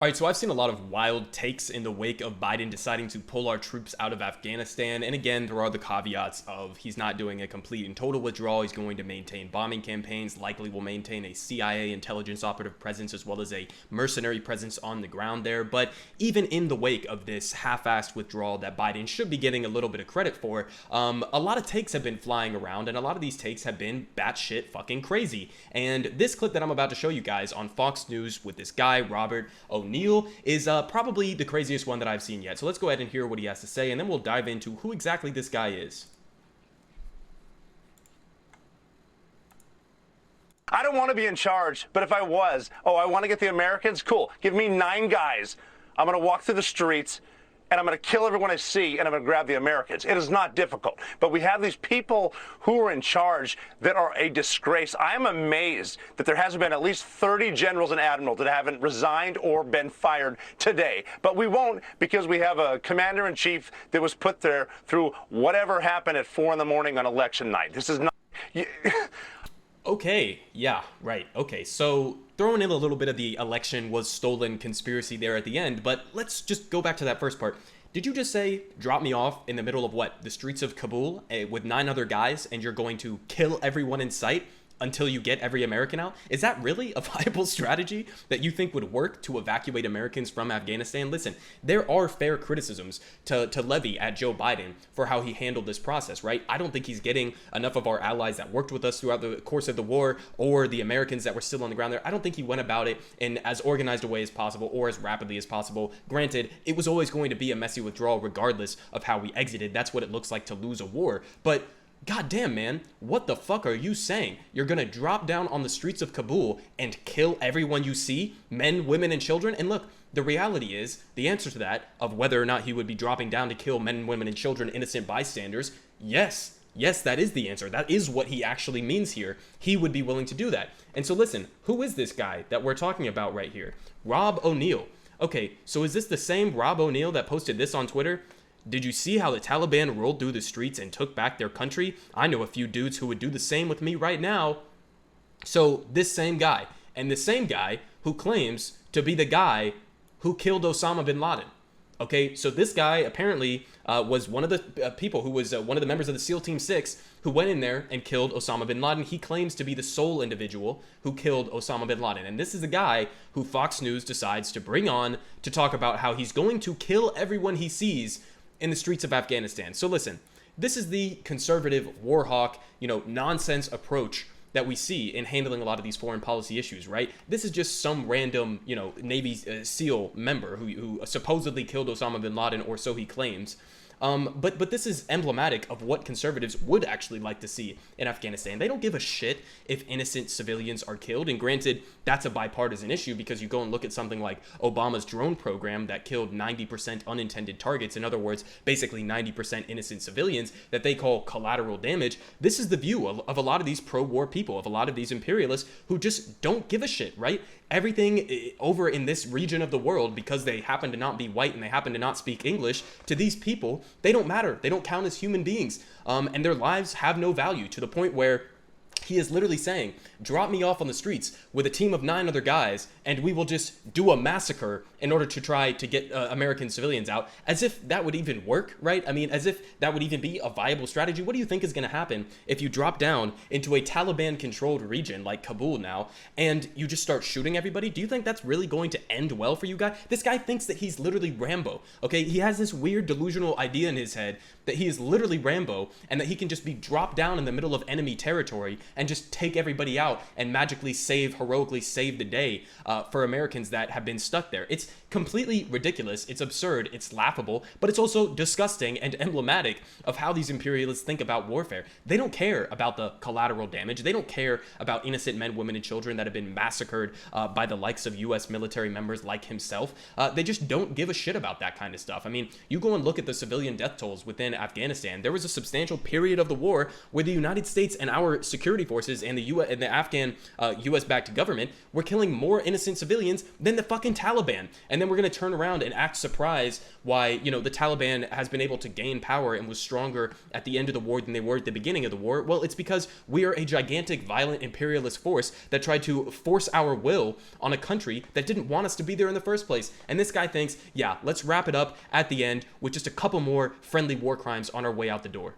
All right, so I've seen a lot of wild takes in the wake of Biden deciding to pull our troops out of Afghanistan. And again, there are the caveats of he's not doing a complete and total withdrawal. He's going to maintain bombing campaigns, likely will maintain a CIA intelligence operative presence as well as a mercenary presence on the ground there. But even in the wake of this half-assed withdrawal that Biden should be getting a little bit of credit for, a lot of takes have been flying around, and a lot of these takes have been batshit fucking crazy. And this clip that I'm about to show you guys on Fox News with this guy, Robert O'Neill, is probably the craziest one that I've seen yet. So let's go ahead and hear what he has to say, and then we'll dive into who exactly this guy is. I don't want to be in charge, but if I was, I want to get the Americans? Cool. Give me 9 guys. I'm going to walk through the streets, and I'm going to kill everyone I see, and I'm going to grab the Americans. It is not difficult. But we have these people who are in charge that are a disgrace. I am amazed that there hasn't been at least 30 generals and admirals that haven't resigned or been fired today. But we won't, because we have a commander-in-chief that was put there through whatever happened at 4 in the morning on election night. This is not... Okay, yeah, right. Okay, so throwing in a little bit of the election was stolen conspiracy there at the end, but let's just go back to that first part. Did you just say, drop me off in the middle of what? The streets of Kabul with 9 other guys, and you're going to kill everyone in sight until you get every American out? Is that really a viable strategy that you think would work to evacuate Americans from Afghanistan? Listen, there are fair criticisms to levy at Joe Biden for how he handled this process, right? I don't think he's getting enough of our allies that worked with us throughout the course of the war or the Americans that were still on the ground there. I don't think he went about it in as organized a way as possible or as rapidly as possible. Granted, it was always going to be a messy withdrawal regardless of how we exited. That's what it looks like to lose a war. But God damn, man, what the fuck are you saying? You're gonna drop down on the streets of Kabul and kill everyone you see? Men, women, and children? And look, the reality is, the answer to that, of whether or not he would be dropping down to kill men, women, and children, innocent bystanders, yes. Yes, that is the answer. That is what he actually means here. He would be willing to do that. And so listen, who is this guy that we're talking about right here? Rob O'Neill. Okay, so is this the same Rob O'Neill that posted this on Twitter? Did you see how the Taliban rolled through the streets and took back their country? I know a few dudes who would do the same with me right now. So this same guy, and the same guy who claims to be the guy who killed Osama bin Laden. Okay, so this guy apparently was one of the people who was one of the members of the SEAL Team 6 who went in there and killed Osama bin Laden. He claims to be the sole individual who killed Osama bin Laden. And this is the guy who Fox News decides to bring on to talk about how he's going to kill everyone he sees in the streets of Afghanistan. So listen, this is the conservative war hawk, nonsense approach that we see in handling a lot of these foreign policy issues, right? This is just some random, Navy SEAL member who supposedly killed Osama bin Laden, or so he claims. But this is emblematic of what conservatives would actually like to see in Afghanistan. They don't give a shit if innocent civilians are killed. And granted, that's a bipartisan issue because you go and look at something like Obama's drone program that killed 90% unintended targets. In other words, basically 90% innocent civilians that they call collateral damage. This is the view of a lot of these pro-war people, of a lot of these imperialists who just don't give a shit, right? Everything over in this region of the world, because they happen to not be white and they happen to not speak English, to these people, they don't matter. They don't count as human beings. And their lives have no value, to the point where he is literally saying, drop me off on the streets with a team of 9 other guys, and we will just do a massacre in order to try to get American civilians out, as if that would even work, right? I mean, as if that would even be a viable strategy. What do you think is going to happen if you drop down into a Taliban-controlled region like Kabul now, and you just start shooting everybody? Do you think that's really going to end well for you guys? This guy thinks that he's literally Rambo, okay? He has this weird delusional idea in his head that he is literally Rambo, and that he can just be dropped down in the middle of enemy territory and just take everybody out and magically heroically save the day for Americans that have been stuck there. It's completely ridiculous. It's absurd. It's laughable, but it's also disgusting and emblematic of how these imperialists think about warfare. They don't care about the collateral damage. They don't care about innocent men, women, and children that have been massacred by the likes of U.S. military members like himself. They just don't give a shit about that kind of stuff. I mean, you go and look at the civilian death tolls within Afghanistan. There was a substantial period of the war where the United States and our security forces and the US and the Afghan US-backed government were killing more innocent civilians than the fucking Taliban. And then we're going to turn around and act surprised why, you know, the Taliban has been able to gain power and was stronger at the end of the war than they were at the beginning of the war. Well, it's because we are a gigantic, violent, imperialist force that tried to force our will on a country that didn't want us to be there in the first place. And this guy thinks, yeah, let's wrap it up at the end with just a couple more friendly war crimes on our way out the door.